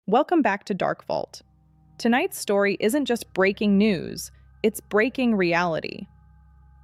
Welcome back to Dark Vault. Tonight's story isn't just breaking news, it's breaking reality.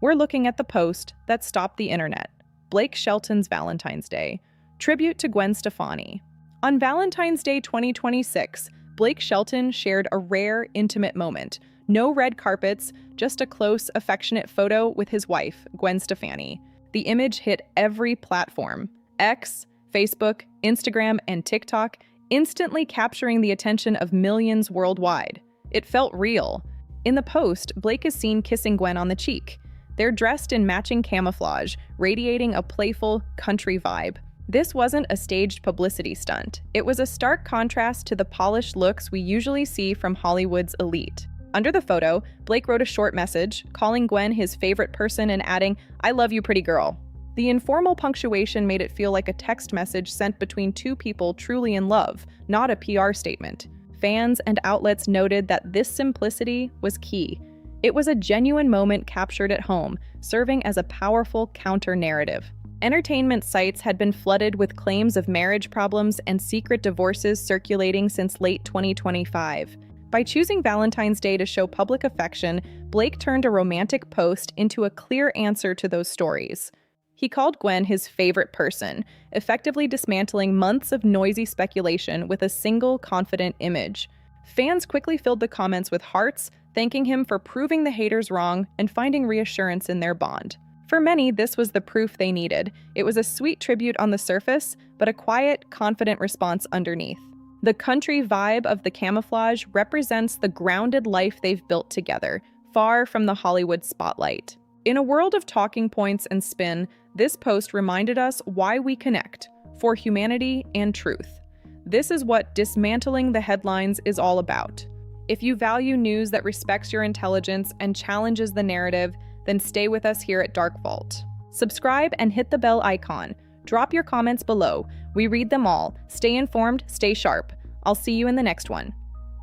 We're looking at the post that stopped the internet, Blake Shelton's Valentine's Day, tribute to Gwen Stefani. On Valentine's Day 2026, Blake Shelton shared a rare, intimate moment. No red carpets, just a close, affectionate photo with his wife, Gwen Stefani. The image hit every platform: X, Facebook, Instagram, and TikTok, instantly capturing the attention of millions worldwide. It felt real. In the post, Blake is seen kissing Gwen on the cheek. They're dressed in matching camouflage, radiating a playful, country vibe. This wasn't a staged publicity stunt. It was a stark contrast to the polished looks we usually see from Hollywood's elite. Under the photo, Blake wrote a short message, calling Gwen his favorite person and adding, "I love you, pretty girl." The informal punctuation made it feel like a text message sent between two people truly in love, not a PR statement. Fans and outlets noted that this simplicity was key. It was a genuine moment captured at home, serving as a powerful counter-narrative. Entertainment sites had been flooded with claims of marriage problems and secret divorces circulating since late 2025. By choosing Valentine's Day to show public affection, Blake turned a romantic post into a clear answer to those stories. He called Gwen his favorite person, effectively dismantling months of noisy speculation with a single confident image. Fans quickly filled the comments with hearts, thanking him for proving the haters wrong and finding reassurance in their bond. For many, this was the proof they needed. It was a sweet tribute on the surface, but a quiet, confident response underneath. The country vibe of the camouflage represents the grounded life they've built together, far from the Hollywood spotlight. In a world of talking points and spin, this post reminded us why we connect: for humanity and truth. This is what Dismantling the Headlines is all about. If you value news that respects your intelligence and challenges the narrative, then stay with us here at Dark Vault. Subscribe and hit the bell icon. Drop your comments below. We read them all. Stay informed, stay sharp. I'll see you in the next one.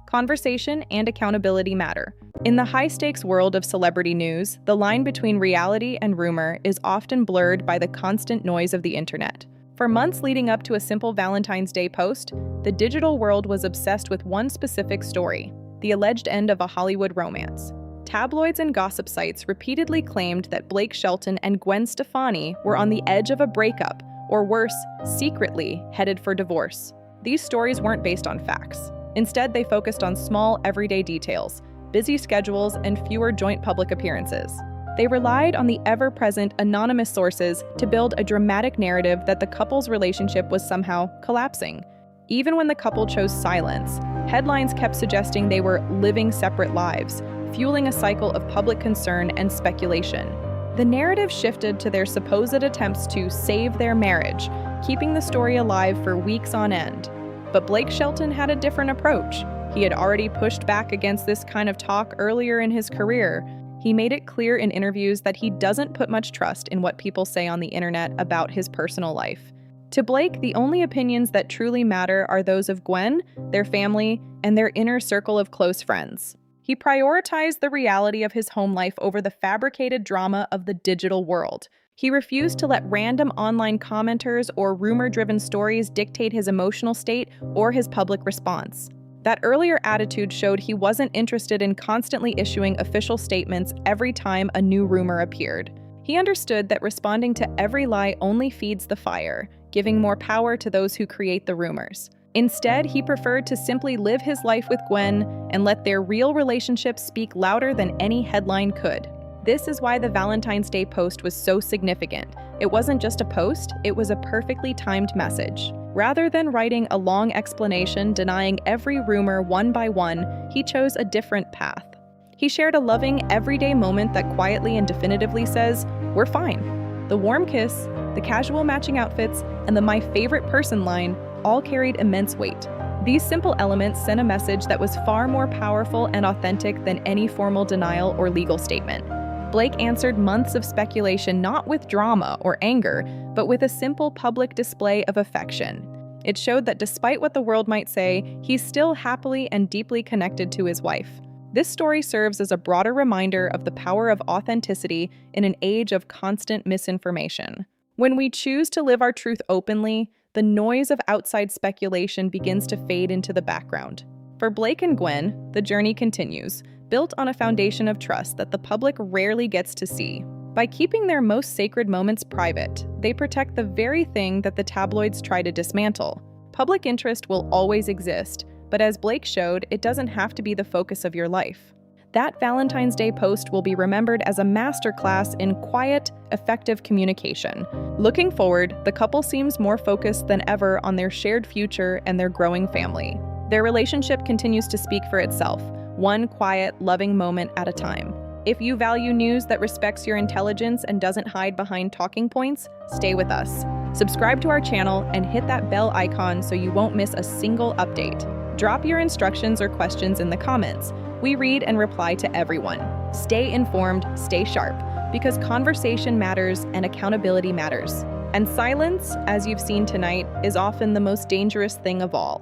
Conversation and accountability matter. In the high-stakes world of celebrity news, the line between reality and rumor is often blurred by the constant noise of the internet. For months leading up to a simple Valentine's Day post, the digital world was obsessed with one specific story: the alleged end of a Hollywood romance. Tabloids and gossip sites repeatedly claimed that Blake Shelton and Gwen Stefani were on the edge of a breakup, or worse, secretly headed for divorce. These stories weren't based on facts. Instead, they focused on small, everyday details, busy schedules, and fewer joint public appearances. They relied on the ever-present anonymous sources to build a dramatic narrative that the couple's relationship was somehow collapsing. Even when the couple chose silence, headlines kept suggesting they were living separate lives, fueling a cycle of public concern and speculation. The narrative shifted to their supposed attempts to save their marriage, keeping the story alive for weeks on end. But Blake Shelton had a different approach. He had already pushed back against this kind of talk earlier in his career. He made it clear in interviews that he doesn't put much trust in what people say on the internet about his personal life. To Blake, the only opinions that truly matter are those of Gwen, their family, and their inner circle of close friends. He prioritized the reality of his home life over the fabricated drama of the digital world. He refused to let random online commenters or rumor-driven stories dictate his emotional state or his public response. That earlier attitude showed he wasn't interested in constantly issuing official statements every time a new rumor appeared. He understood that responding to every lie only feeds the fire, giving more power to those who create the rumors. Instead, he preferred to simply live his life with Gwen and let their real relationship speak louder than any headline could. This is why the Valentine's Day post was so significant. It wasn't just a post, it was a perfectly timed message. Rather than writing a long explanation denying every rumor one by one, he chose a different path. He shared a loving, everyday moment that quietly and definitively says, "We're fine." The warm kiss, the casual matching outfits, and the "my favorite person" line all carried immense weight. These simple elements sent a message that was far more powerful and authentic than any formal denial or legal statement. Blake answered months of speculation not with drama or anger, but with a simple public display of affection. It showed that despite what the world might say, he's still happily and deeply connected to his wife. This story serves as a broader reminder of the power of authenticity in an age of constant misinformation. When we choose to live our truth openly, the noise of outside speculation begins to fade into the background. For Blake and Gwen, the journey continues, built on a foundation of trust that the public rarely gets to see. By keeping their most sacred moments private, they protect the very thing that the tabloids try to dismantle. Public interest will always exist, but as Blake showed, it doesn't have to be the focus of your life. That Valentine's Day post will be remembered as a masterclass in quiet, effective communication. Looking forward, the couple seems more focused than ever on their shared future and their growing family. Their relationship continues to speak for itself, one quiet, loving moment at a time. If you value news that respects your intelligence and doesn't hide behind talking points, stay with us. Subscribe to our channel and hit that bell icon so you won't miss a single update. Drop your instructions or questions in the comments. We read and reply to everyone. Stay informed, stay sharp, because conversation matters and accountability matters. And silence, as you've seen tonight, is often the most dangerous thing of all.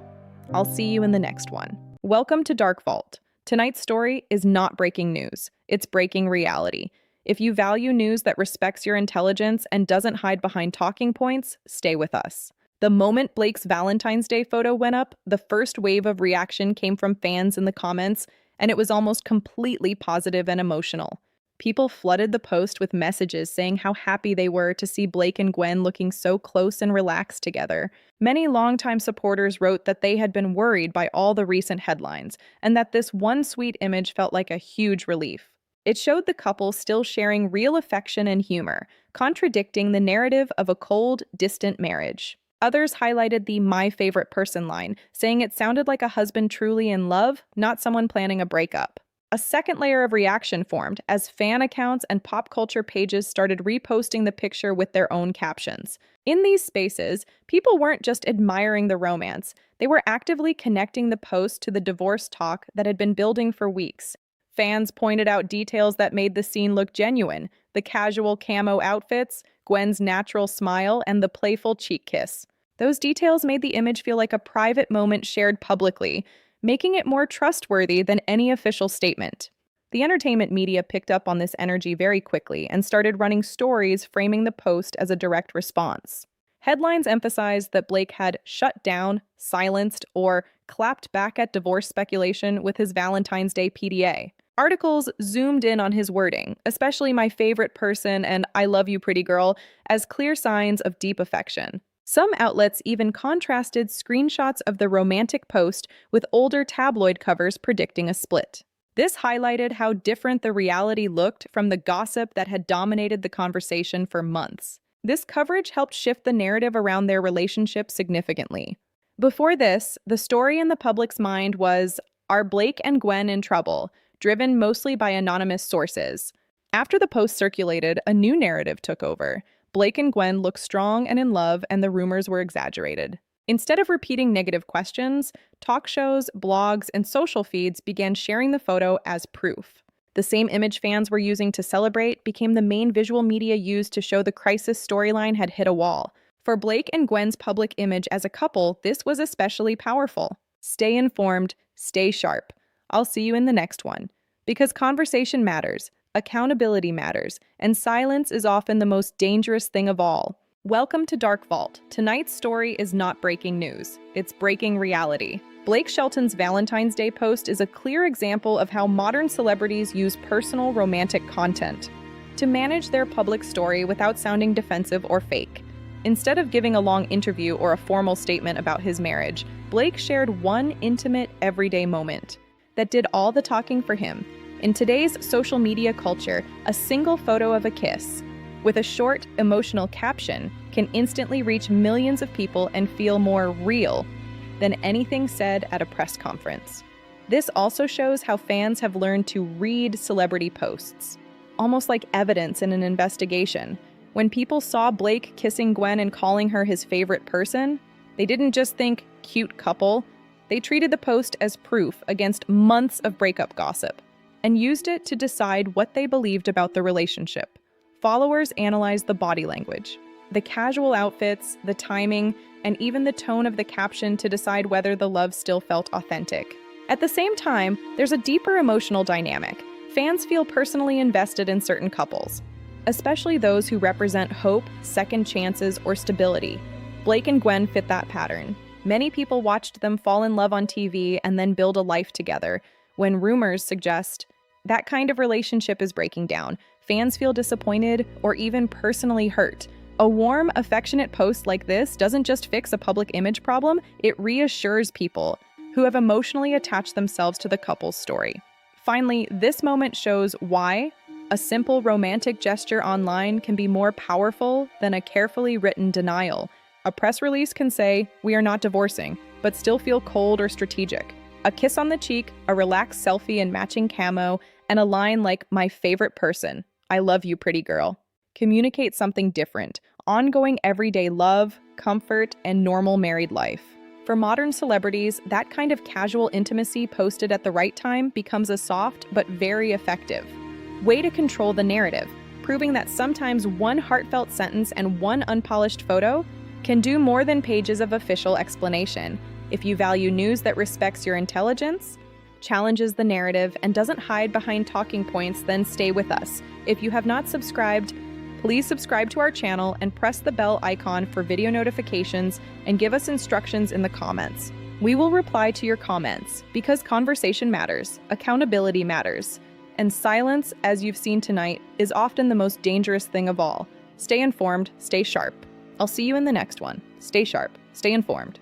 I'll see you in the next one. Welcome to Dark Vault. Tonight's story is not breaking news. It's breaking reality. If you value news that respects your intelligence and doesn't hide behind talking points, stay with us. The moment Blake's Valentine's Day photo went up, the first wave of reaction came from fans in the comments, and it was almost completely positive and emotional. People flooded the post with messages saying how happy they were to see Blake and Gwen looking so close and relaxed together. Many longtime supporters wrote that they had been worried by all the recent headlines, and that this one sweet image felt like a huge relief. It showed the couple still sharing real affection and humor, contradicting the narrative of a cold, distant marriage. Others highlighted the "my favorite person" line, saying it sounded like a husband truly in love, not someone planning a breakup. A second layer of reaction formed as fan accounts and pop culture pages started reposting the picture with their own captions. In these spaces, people weren't just admiring the romance, they were actively connecting the post to the divorce talk that had been building for weeks. Fans pointed out details that made the scene look genuine: the casual camo outfits, Gwen's natural smile, and the playful cheek kiss. Those details made the image feel like a private moment shared publicly, making it more trustworthy than any official statement. The entertainment media picked up on this energy very quickly and started running stories framing the post as a direct response. Headlines emphasized that Blake had shut down, silenced, or clapped back at divorce speculation with his Valentine's Day PDA. Articles zoomed in on his wording, especially "my favorite person" and "I love you, pretty girl," as clear signs of deep affection. Some outlets even contrasted screenshots of the romantic post with older tabloid covers predicting a split. This highlighted how different the reality looked from the gossip that had dominated the conversation for months. This coverage helped shift the narrative around their relationship significantly. Before this, the story in the public's mind was, "Are Blake and Gwen in trouble?" driven mostly by anonymous sources. After the post circulated, a new narrative took over. Blake and Gwen looked strong and in love, and the rumors were exaggerated. Instead of repeating negative questions, talk shows, blogs, and social feeds began sharing the photo as proof. The same image fans were using to celebrate became the main visual media used to show the crisis storyline had hit a wall. For Blake and Gwen's public image as a couple, this was especially powerful. Stay informed, stay sharp. I'll see you in the next one. Because conversation matters, accountability matters, and silence is often the most dangerous thing of all. Welcome to Dark Vault. Tonight's story is not breaking news. It's breaking reality. Blake Shelton's Valentine's Day post is a clear example of how modern celebrities use personal romantic content to manage their public story without sounding defensive or fake. Instead of giving a long interview or a formal statement about his marriage, Blake shared one intimate, everyday moment that did all the talking for him. In today's social media culture, a single photo of a kiss with a short, emotional caption can instantly reach millions of people and feel more real than anything said at a press conference. This also shows how fans have learned to read celebrity posts, almost like evidence in an investigation. When people saw Blake kissing Gwen and calling her his favorite person, they didn't just think cute couple. They treated the post as proof against months of breakup gossip and used it to decide what they believed about the relationship. Followers analyzed the body language, the casual outfits, the timing, and even the tone of the caption to decide whether the love still felt authentic. At the same time, there's a deeper emotional dynamic. Fans feel personally invested in certain couples, especially those who represent hope, second chances, or stability. Blake and Gwen fit that pattern. Many people watched them fall in love on TV and then build a life together. When rumors suggest that kind of relationship is breaking down, fans feel disappointed or even personally hurt. A warm, affectionate post like this doesn't just fix a public image problem, it reassures people who have emotionally attached themselves to the couple's story. Finally, this moment shows why a simple romantic gesture online can be more powerful than a carefully written denial. A press release can say, "We are not divorcing," but still feel cold or strategic. A kiss on the cheek, a relaxed selfie in matching camo, and a line like, "My favorite person, I love you, pretty girl," communicate something different: ongoing everyday love, comfort, and normal married life. For modern celebrities, that kind of casual intimacy posted at the right time becomes a soft but very effective way to control the narrative, proving that sometimes one heartfelt sentence and one unpolished photo can do more than pages of official explanation. If you value news that respects your intelligence, challenges the narrative, and doesn't hide behind talking points, then stay with us. If you have not subscribed, please subscribe to our channel and press the bell icon for video notifications and give us instructions in the comments. We will reply to your comments because conversation matters, accountability matters, and silence, as you've seen tonight, is often the most dangerous thing of all. Stay informed, stay sharp. I'll see you in the next one. Stay sharp, stay informed.